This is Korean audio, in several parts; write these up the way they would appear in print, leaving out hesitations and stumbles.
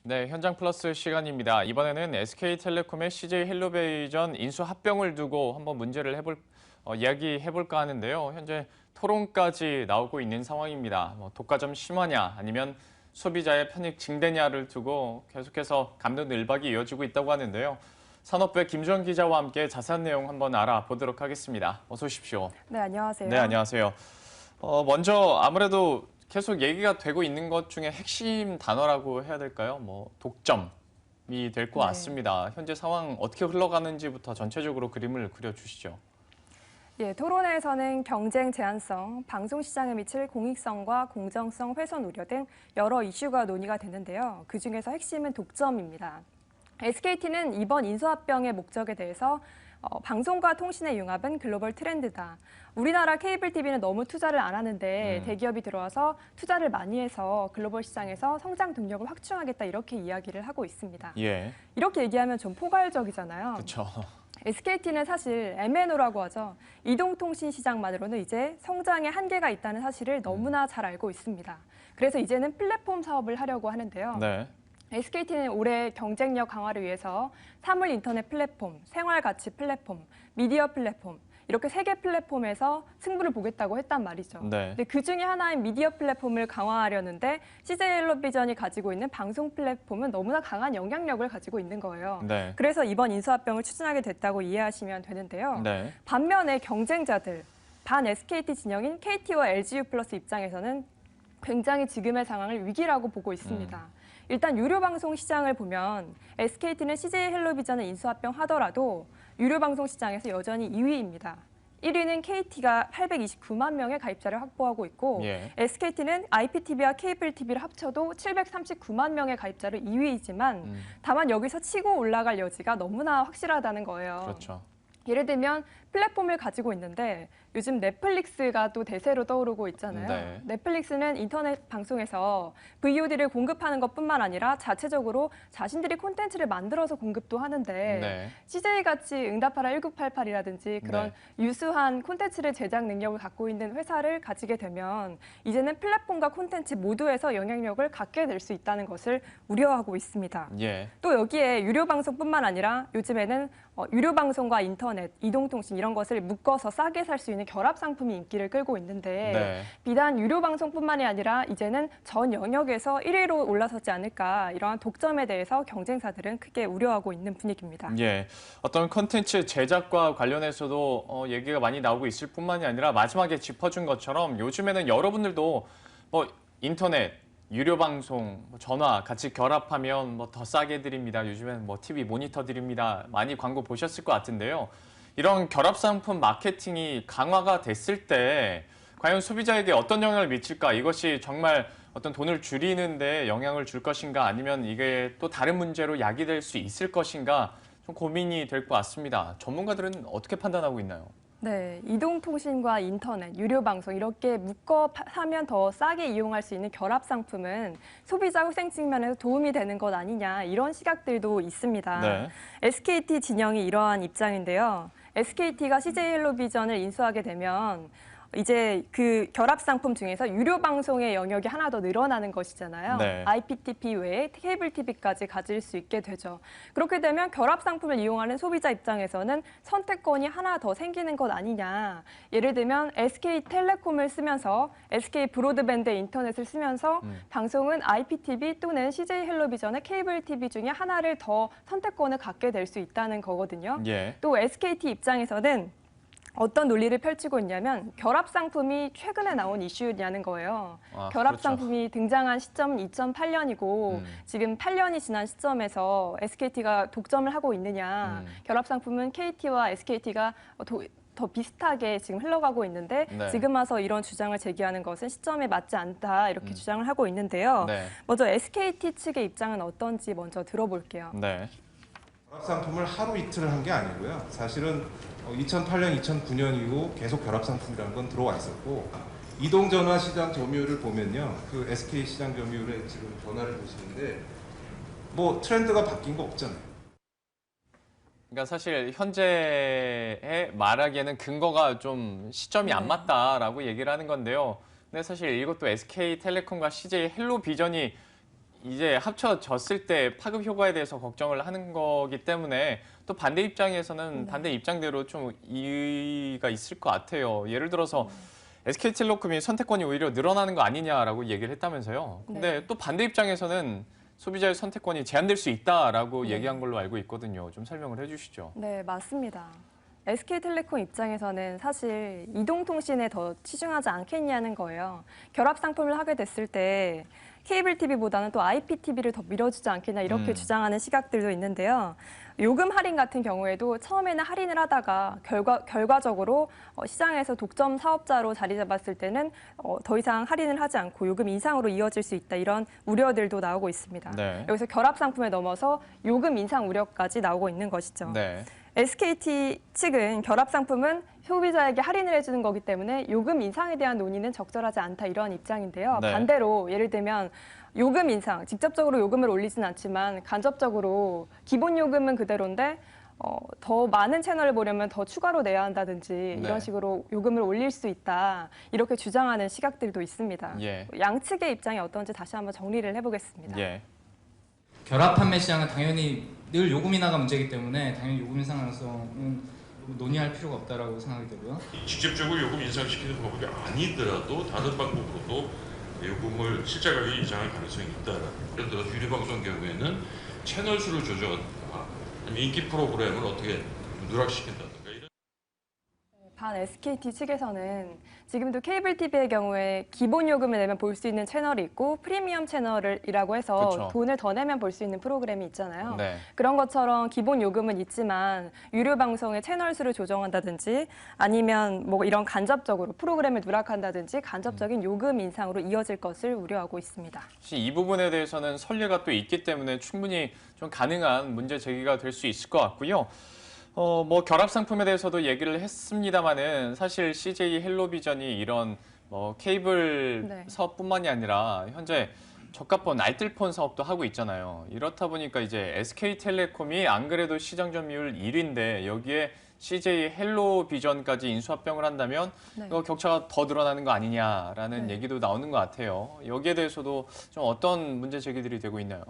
네, 현장 플러스 시간입니다. 이번에는 SK텔레콤의 CJ 헬로비전 인수 합병을 두고 한번 문제를 이야기해볼까 하는데요. 현재 토론까지 나오고 있는 상황입니다. 독과점 심화냐 아니면 소비자의 편익 증대냐를 두고 계속해서 감론을박이 이어지고 있다고 하는데요. 산업부의 김주원 기자와 함께 자세한 내용 한번 알아보도록 하겠습니다. 어서 오십시오. 네, 안녕하세요. 네, 안녕하세요. 먼저 아무래도 계속 얘기가 되고 있는 것 중에 핵심 단어라고 해야 될까요? 독점이 될 것 같습니다. 현재 상황 어떻게 흘러가는지부터 전체적으로 그림을 그려주시죠. 예, 토론회에서는 경쟁 제한성, 방송 시장에 미칠 공익성과 공정성 훼손 우려 등 여러 이슈가 논의가 됐는데요. 그중에서 핵심은 독점입니다. SKT는 이번 인수합병의 목적에 대해서 방송과 통신의 융합은 글로벌 트렌드다. 우리나라 케이블 TV는 너무 투자를 안 하는데 대기업이 들어와서 투자를 많이 해서 글로벌 시장에서 성장 동력을 확충하겠다 이렇게 이야기를 하고 있습니다. 예. 이렇게 얘기하면 좀 포괄적이잖아요. 그렇죠. SKT는 사실 MNO라고 하죠. 이동통신 시장만으로는 이제 성장에 한계가 있다는 사실을 너무나 잘 알고 있습니다. 그래서 이제는 플랫폼 사업을 하려고 하는데요. 네. SKT는 올해 경쟁력 강화를 위해서 사물 인터넷 플랫폼, 생활가치 플랫폼, 미디어 플랫폼 이렇게 3개 플랫폼에서 승부를 보겠다고 했단 말이죠. 네. 근데 그중에 하나인 미디어 플랫폼을 강화하려는데 CJ헬로비전이 가지고 있는 방송 플랫폼은 너무나 강한 영향력을 가지고 있는 거예요. 네. 그래서 이번 인수합병을 추진하게 됐다고 이해하시면 되는데요. 네. 반면에 경쟁자들, 반 SKT 진영인 KT와 LGU 플러스 입장에서는 굉장히 지금의 상황을 위기라고 보고 있습니다. 일단 유료 방송 시장을 보면 SKT는 CJ 헬로비전을 인수합병 하더라도 유료 방송 시장에서 여전히 2위입니다. 1위는 KT가 829만 명의 가입자를 확보하고 있고 예. SKT는 IPTV와 케이블 TV를 합쳐도 739만 명의 가입자를 2위이지만 다만 여기서 치고 올라갈 여지가 너무나 확실하다는 거예요. 그렇죠. 예를 들면 플랫폼을 가지고 있는데 요즘 넷플릭스가 또 대세로 떠오르고 있잖아요. 네. 넷플릭스는 인터넷 방송에서 VOD를 공급하는 것뿐만 아니라 자체적으로 자신들이 콘텐츠를 만들어서 공급도 하는데 네. CJ같이 응답하라 1988이라든지 그런 유수한 콘텐츠를 제작 능력을 갖고 있는 회사를 가지게 되면 이제는 플랫폼과 콘텐츠 모두에서 영향력을 갖게 될 수 있다는 것을 우려하고 있습니다. 예. 또 여기에 유료 방송뿐만 아니라 요즘에는 유료 방송과 인터넷, 이동통신 이런 것을 묶어서 싸게 살 수 있는 결합 상품이 인기를 끌고 있는데 네. 비단 유료 방송뿐만이 아니라 이제는 전 영역에서 1위로 올라서지 않을까 이러한 독점에 대해서 경쟁사들은 크게 우려하고 있는 분위기입니다. 예. 어떤 컨텐츠 제작과 관련해서도 얘기가 많이 나오고 있을 뿐만이 아니라 마지막에 짚어준 것처럼 요즘에는 여러분들도 인터넷, 유료 방송, 전화 같이 결합하면 더 싸게 드립니다. 요즘엔 TV 모니터 드립니다. 많이 광고 보셨을 것 같은데요. 이런 결합 상품 마케팅이 강화가 됐을 때 과연 소비자에게 어떤 영향을 미칠까? 이것이 정말 어떤 돈을 줄이는 데 영향을 줄 것인가? 아니면 이게 또 다른 문제로 야기될 수 있을 것인가? 좀 고민이 될 것 같습니다. 전문가들은 어떻게 판단하고 있나요? 네, 이동통신과 인터넷, 유료방송 이렇게 묶어 사면 더 싸게 이용할 수 있는 결합 상품은 소비자 후생 측면에서 도움이 되는 것 아니냐 이런 시각들도 있습니다. 네. SKT 진영이 이러한 입장인데요. SKT가 CJ헬로비전을 인수하게 되면 이제 그 결합 상품 중에서 유료 방송의 영역이 하나 더 늘어나는 것이잖아요. 네. IPTV 외에 케이블 TV까지 가질 수 있게 되죠. 그렇게 되면 결합 상품을 이용하는 소비자 입장에서는 선택권이 하나 더 생기는 것 아니냐. 예를 들면 SK텔레콤을 쓰면서 SK 브로드밴드 인터넷을 쓰면서 방송은 IPTV 또는 CJ헬로비전의 케이블 TV 중에 하나를 더 선택권을 갖게 될 수 있다는 거거든요. 예. 또 SKT 입장에서는 어떤 논리를 펼치고 있냐면 결합 상품이 최근에 나온 이슈냐는 거예요. 결합 그렇죠. 상품이 등장한 시점은 2008년이고 지금 8년이 지난 시점에서 SKT가 독점을 하고 있느냐. 결합 상품은 KT와 SKT가 더 비슷하게 지금 흘러가고 있는데 네. 지금 와서 이런 주장을 제기하는 것은 시점에 맞지 않다 이렇게 주장을 하고 있는데요. 네. 먼저 SKT 측의 입장은 어떤지 먼저 들어볼게요. 네. 결합 상품을 하루 이틀 한 게 아니고요. 사실은 2008년, 2009년 이후 계속 결합 상품이라는 건 들어와 있었고 이동전화 시장 점유율을 보면요. 그 SK 시장 점유율의 지금 변화를 보시는데 트렌드가 바뀐 거 없잖아요. 그러니까 사실 현재의 말하기에는 근거가 좀 시점이 안 맞다라고 얘기를 하는 건데요. 근데 사실 이것도 SK텔레콤과 CJ 헬로비전이 이제 합쳐졌을 때 파급 효과에 대해서 걱정을 하는 거기 때문에 또 반대 입장에서는 반대 입장대로 좀 이의가 있을 것 같아요. 예를 들어서 SK텔레콤이 선택권이 오히려 늘어나는 거 아니냐라고 얘기를 했다면서요. 근데 네. 또 반대 입장에서는 소비자의 선택권이 제한될 수 있다라고 얘기한 걸로 알고 있거든요. 좀 설명을 해주시죠. 네, 맞습니다. SK텔레콤 입장에서는 사실 이동통신에 더 치중하지 않겠냐는 거예요. 결합 상품을 하게 됐을 때 케이블 TV보다는 또 IPTV를 더 밀어주지 않겠냐 이렇게 주장하는 시각들도 있는데요. 요금 할인 같은 경우에도 처음에는 할인을 하다가 결과적으로 시장에서 독점 사업자로 자리 잡았을 때는 더 이상 할인을 하지 않고 요금 인상으로 이어질 수 있다 이런 우려들도 나오고 있습니다. 네. 여기서 결합 상품에 넘어서 요금 인상 우려까지 나오고 있는 것이죠. 네. SKT 측은 결합 상품은 소비자에게 할인을 해주는 거기 때문에 요금 인상에 대한 논의는 적절하지 않다 이런 입장인데요. 네. 반대로 예를 들면 요금 인상, 직접적으로 요금을 올리진 않지만 간접적으로 기본 요금은 그대로인데 더 많은 채널을 보려면 더 추가로 내야 한다든지 이런 식으로 요금을 올릴 수 있다 이렇게 주장하는 시각들도 있습니다. 예. 양측의 입장이 어떤지 다시 한번 정리를 해보겠습니다. 예. 결합 판매 시장은 당연히 늘 요금 인하가 문제이기 때문에 당연히 요금 인상 가능성은 논의할 필요가 없다라고 생각이 되고요. 직접적으로 요금 인상시키는 방법이 아니더라도 다른 방법으로도 요금을 실제 가격에 인상할 가능성이 있다. 예를 들어 유료방송 경우에는 채널 수를 조정한다든가 아니면 인기 프로그램을 어떻게 누락시킨다든가 이런. 반 SKT 측에서는 지금도 케이블 TV의 경우에 기본 요금을 내면 볼 수 있는 채널이 있고 프리미엄 채널이라고 해서 그쵸. 돈을 더 내면 볼 수 있는 프로그램이 있잖아요. 네. 그런 것처럼 기본 요금은 있지만 유료 방송의 채널 수를 조정한다든지 아니면 뭐 이런 간접적으로 프로그램을 누락한다든지 간접적인 요금 인상으로 이어질 것을 우려하고 있습니다. 사실 이 부분에 대해서는 선례가 또 있기 때문에 충분히 좀 가능한 문제 제기가 될 수 있을 것 같고요. 뭐 결합 상품에 대해서도 얘기를 했습니다만은 사실 CJ 헬로비전이 이런 뭐 케이블 네. 사업뿐만이 아니라 현재 저가폰 알뜰폰 사업도 하고 있잖아요. 이렇다 보니까 이제 SK텔레콤이 안 그래도 시장 점유율 1위인데 여기에 CJ 헬로비전까지 인수합병을 한다면 네. 이거 격차가 더 늘어나는 거 아니냐라는 네. 얘기도 나오는 것 같아요. 여기에 대해서도 좀 어떤 문제 제기들이 되고 있나요?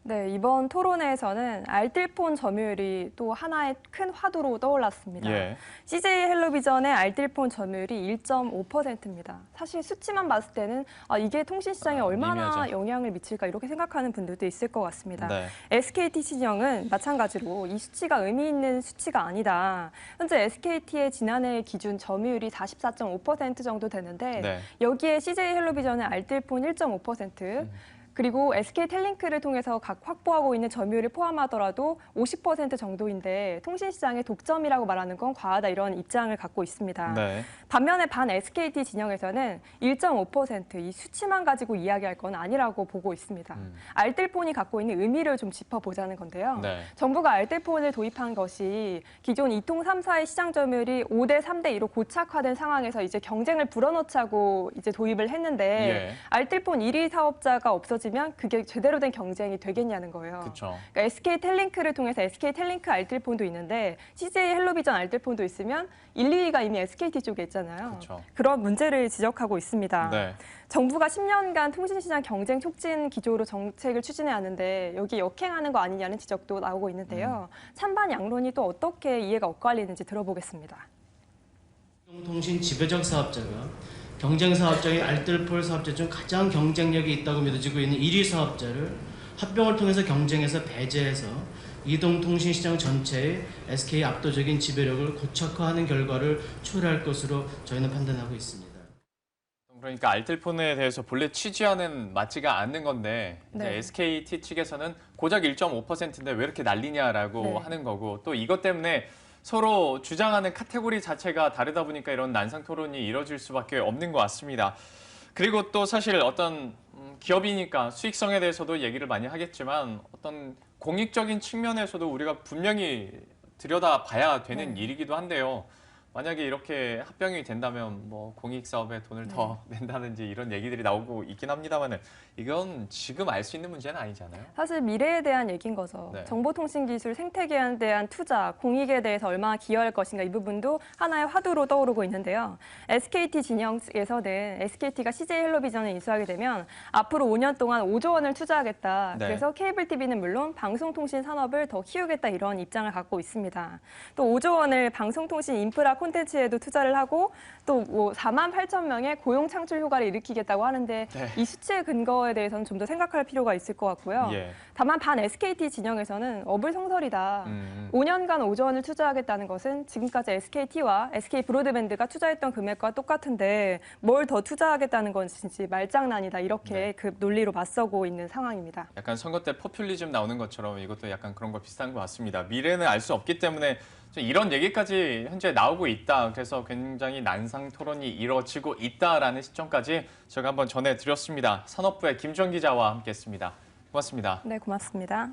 네, 이번 토론회에서는 알뜰폰 점유율이 또 하나의 큰 화두로 떠올랐습니다. 예. CJ 헬로비전의 알뜰폰 점유율이 1.5%입니다. 사실 수치만 봤을 때는 이게 통신 시장에 얼마나 미미하죠. 영향을 미칠까 이렇게 생각하는 분들도 있을 것 같습니다. 네. SKT 진영은 마찬가지로 이 수치가 의미 있는 수치가 아니다. 현재 SKT의 지난해 기준 점유율이 44.5% 정도 되는데 네. 여기에 CJ 헬로비전의 알뜰폰 1.5%, 그리고 SK텔링크를 통해서 각 확보하고 있는 점유율을 포함하더라도 50% 정도인데 통신시장의 독점이라고 말하는 건 과하다 이런 입장을 갖고 있습니다. 네. 반면에 반 SKT 진영에서는 1.5%이 수치만 가지고 이야기할 건 아니라고 보고 있습니다. 알뜰폰이 갖고 있는 의미를 좀 짚어보자는 건데요. 네. 정부가 알뜰폰을 도입한 것이 기존 2통 3사의 시장 점유율이 5대 3대 2로 고착화된 상황에서 이제 경쟁을 불어넣자고 이제 도입을 했는데 예. 알뜰폰 1위 사업자가 없어지면 그게 제대로 된 경쟁이 되겠냐는 거예요. 그렇죠. 그러니까 SK텔링크를 통해서 SK텔링크 알뜰폰도 있는데 CJ 헬로비전 알뜰폰도 있으면 1, 2위가 이미 SKT 쪽에 있잖아요. 그렇죠. 그런 문제를 지적하고 있습니다. 네. 정부가 10년간 통신시장 경쟁 促진 기조로 정책을 추진해 왔는데 여기 역행하는 거 아니냐는 지적도 나오고 있는데요. 찬반 양론이 또 어떻게 이해가 엇갈리는지 들어보겠습니다. 통신 지배적 사업자가 경쟁 사업자인 알뜰폰 사업자 중 가장 경쟁력이 있다고 믿어지고 있는 1위 사업자를 합병을 통해서 경쟁에서 배제해서 이동통신시장 전체의 SK의 압도적인 지배력을 고착화하는 결과를 초래할 것으로 저희는 판단하고 있습니다. 그러니까 알뜰폰에 대해서 본래 취지와는 맞지가 않는 건데 이제 네. SKT 측에서는 고작 1.5%인데 왜 이렇게 난리냐라고 네. 하는 거고 또 이것 때문에 서로 주장하는 카테고리 자체가 다르다 보니까 이런 난상 토론이 이뤄질 수밖에 없는 것 같습니다. 그리고 또 사실 어떤 기업이니까 수익성에 대해서도 얘기를 많이 하겠지만 어떤 공익적인 측면에서도 우리가 분명히 들여다봐야 되는 일이기도 한데요. 만약에 이렇게 합병이 된다면 뭐 공익 사업에 돈을 더 낸다든지 이런 얘기들이 나오고 있긴 합니다만은 이건 지금 알 수 있는 문제는 아니잖아요. 사실 미래에 대한 얘기인 거죠. 네. 정보통신기술 생태계에 대한 투자, 공익에 대해서 얼마나 기여할 것인가 이 부분도 하나의 화두로 떠오르고 있는데요. SKT 진영에서는 SKT가 CJ 헬로비전을 인수하게 되면 앞으로 5년 동안 5조 원을 투자하겠다. 네. 그래서 케이블 TV는 물론 방송통신 산업을 더 키우겠다 이런 입장을 갖고 있습니다. 또 5조 원을 방송통신 인프라 콘텐츠에도 투자를 하고 또 뭐 4만 8천 명의 고용 창출 효과를 일으키겠다고 하는데 네. 이 수치의 근거에 대해서는 좀 더 생각할 필요가 있을 것 같고요. 예. 다만 반 SKT 진영에서는 어불성설이다. 5년간 5조 원을 투자하겠다는 것은 지금까지 SKT와 SK 브로드밴드가 투자했던 금액과 똑같은데 뭘 더 투자하겠다는 건지 말장난이다. 이렇게 네. 그 논리로 맞서고 있는 상황입니다. 약간 선거 때 포퓰리즘 나오는 것처럼 이것도 약간 그런 거 비슷한 것 같습니다. 미래는 알 수 없기 때문에 좀 이런 얘기까지 현재 나오고 있다. 그래서 굉장히 난상 토론이 이루어지고 있다라는 시점까지 제가 한번 전해드렸습니다. 산업부의 김주원 기자와 함께했습니다. 고맙습니다. 네, 고맙습니다.